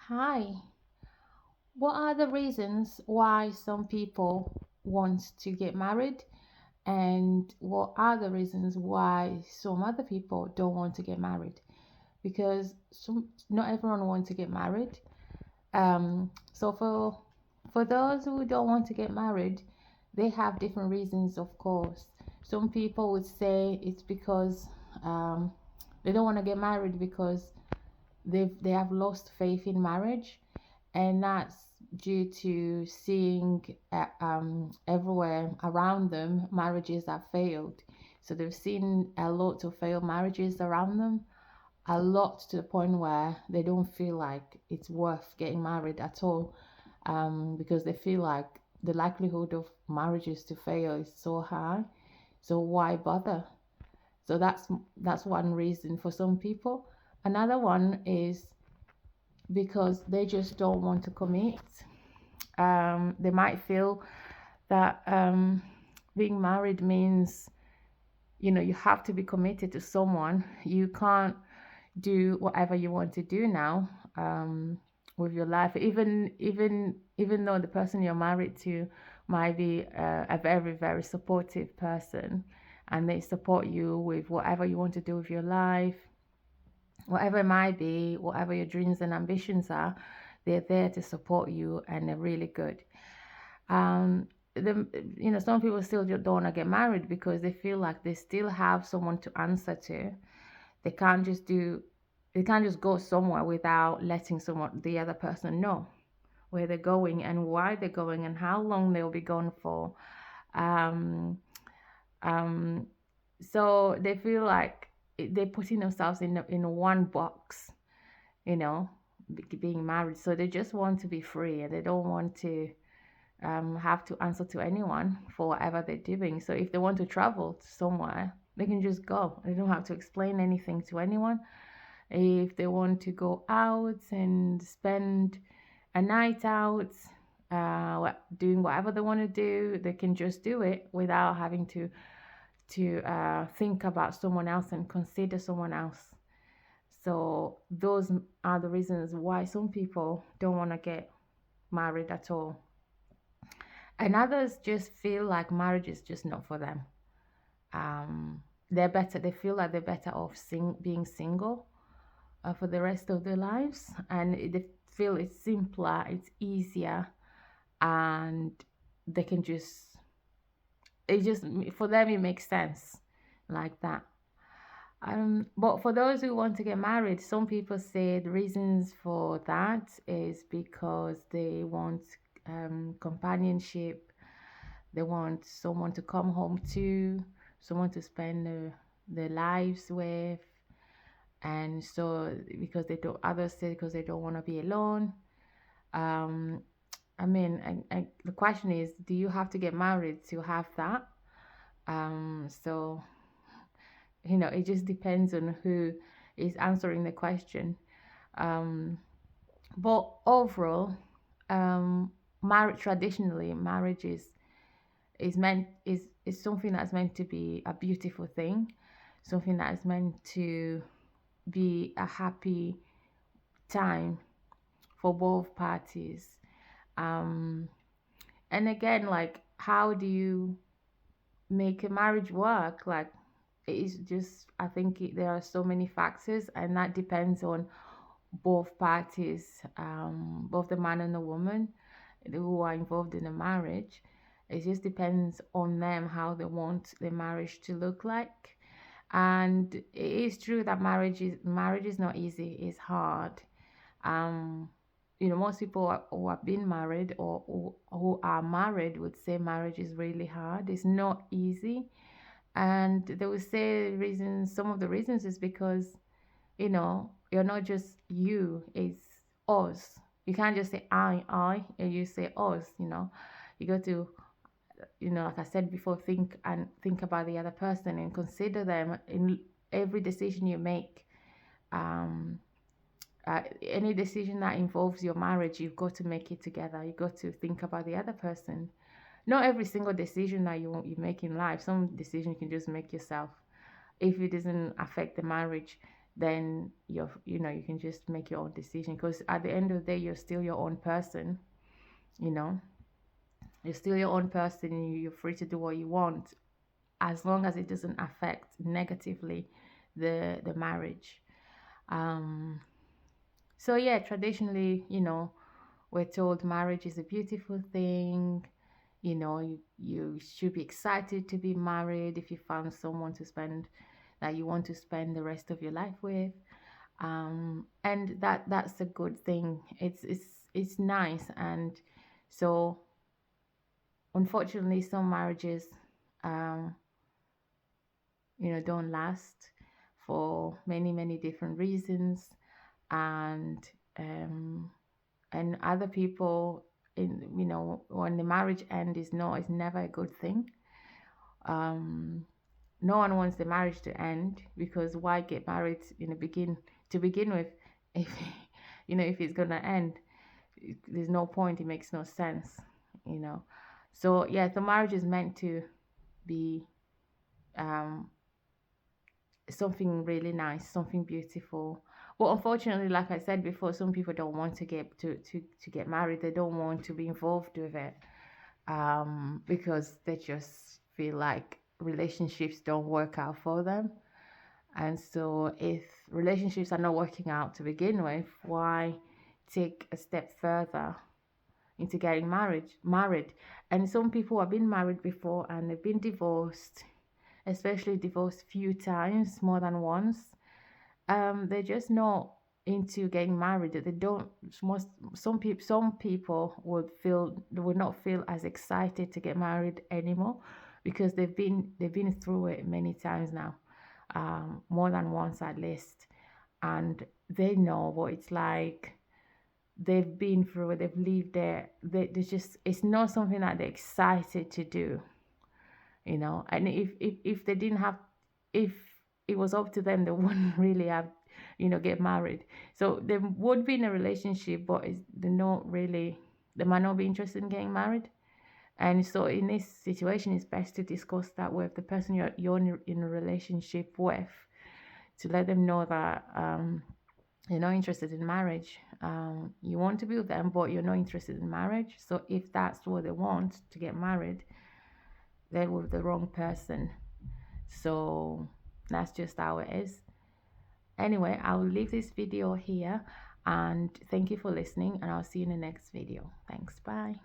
Hi, what are the reasons why some people want to get married, and what are the reasons why some other people don't want to get married? Because not everyone wants to get married. So for those who don't want to get married, they have different reasons, of course. Some people would say it's because um, they don't want to get married because they have lost faith in marriage, and that's due to seeing everywhere around them marriages have failed. So they've seen a lot of failed marriages around them, a lot, to the point where they don't feel like it's worth getting married at all, because they feel like the likelihood of marriages to fail is so high. So why bother? So that's one reason for some people. Another one is because they just don't want to commit. They might feel that being married means, you have to be committed to someone. You can't do whatever you want to do now, with your life, even though the person you're married to might be a very, very supportive person, and they support you with whatever you want to do with your life, whatever it might be, whatever your dreams and ambitions are. They're there to support you, and they're really good. um some people still don't want to get married because they feel like they still have someone to answer to. They can't just do they can't just go somewhere without letting someone the other person know where they're going and why they're going and how long they'll be gone for. um um so they feel like they're putting themselves in one box, you know being married. So they just want to be free, and they don't want to have to answer to anyone for whatever they're doing. So if they want to travel to somewhere, they can just go. They don't have to explain anything to anyone. If they want to go out and spend a night out, doing whatever they want to do, they can just do it without having to think about someone else and consider someone else. So those are the reasons why some people don't want to get married at all. And others just feel like marriage is just not for them. They feel like they're better off being single for the rest of their lives, and they feel it's simpler, it's easier, and they can just it just for them it makes sense like that. But for those who want to get married, some people say the reasons for that is because they want companionship. They want someone to come home to, someone to spend their lives with. And so, because they don't, others say because they don't want to be alone. Um, I mean, the question is, do you have to get married to have that? So, it just depends on who is answering the question. Um, but overall, um, marriage is something that's meant to be a beautiful thing, something that is meant to be a happy time for both parties. um and again, like, how do you make a marriage work? Like, it's just, I think there are so many factors, and that depends on both parties, both the man and the woman who are involved in a marriage. It just depends on them how they want the marriage to look like. And it is true that marriage is not easy, it's hard. um Most people who have been married, or who are married, would say marriage is really hard, it's not easy. And they would say reasons some of the reasons is because, you're not just you, it's us. You can't just say I, and you say us. You got to, like I said before, think about the other person and consider them in every decision you make. um any decision that involves your marriage, you've got to make it together. You've got to think about the other person. Not every single decision that you make in life, some decision you can just make yourself. If it doesn't affect the marriage, then you can just make your own decision, because at the end of the day, you're still your own person. you know you're still your own person. You're free to do what you want, as long as it doesn't affect negatively the marriage. um so yeah, traditionally, we're told marriage is a beautiful thing. You should be excited to be married if you found someone to spend that you want to spend the rest of your life with. And that's a good thing. It's nice. And so unfortunately, some marriages um don't last for many many different reasons. And um and other people, when the marriage end, is never a good thing. um no one wants the marriage to end, because why get married to begin with, if if it's gonna end? There's no point. It makes no sense. you know so yeah, the marriage is meant to be um something really nice, something beautiful. But unfortunately, like I said before, some people don't want to get married. They don't want to be involved with it, because they just feel like relationships don't work out for them. And so, if relationships are not working out to begin with, why take a step further into getting married? And some people have been married before and they've been divorced, especially divorced few times, more than once. They're just not into getting married. They don't. Some people would not feel as excited to get married anymore, because they've been through it many times now, more than once at least. And they know what it's like. They've been through it. They've lived there. They just, it's not something that they're excited to do. And if they didn't have, if it was up to them, they wouldn't really have, get married. So they would be in a relationship, but they're not really, they might not be interested in getting married. And so in this situation, it's best to discuss that with the person you're in a relationship with, to let them know that you're not interested in marriage. You want to be with them, but you're not interested in marriage. So if that's what they want, to get married, they're with the wrong person. So that's just how it is. Anyway, I'll leave this video here, and thank you for listening, and I'll see you in the next video. Thanks. Bye.